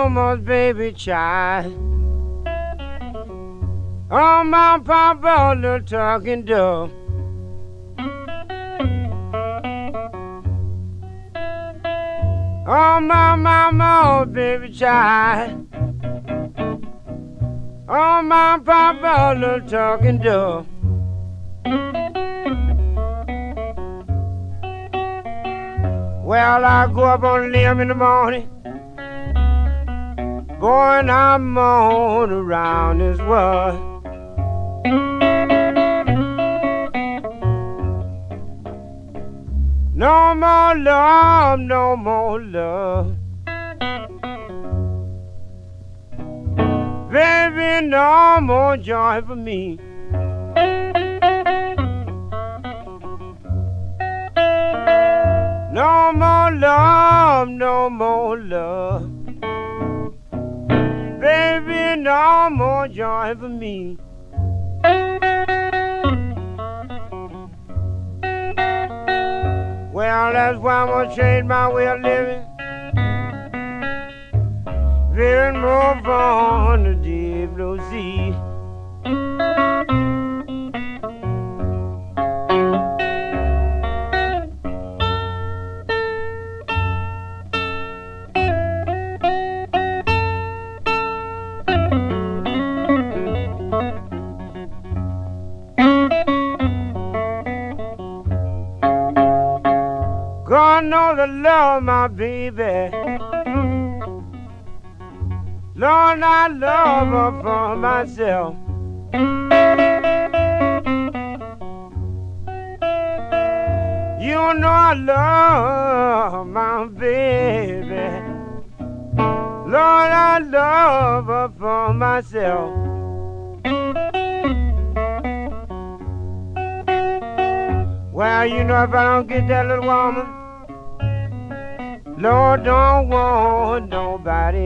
almost baby child. Oh, my papa, little talking dove. Oh, my mama, oh, baby child. Oh, my papa, little talking dove. Well, I go up on a limb in the morning. Boy, and I'm on around this world. No more love, no more love. Baby, no more joy for me. No more love, no more love. Baby, no more joy for me. Well, that's why I'm gonna change my way of living. Very move on to deep blue sea. God knows I love my baby. Lord, I love her for myself. You know I love my baby. Lord, I love her for myself. Well, you know if I don't get that little woman, Lord, don't want nobody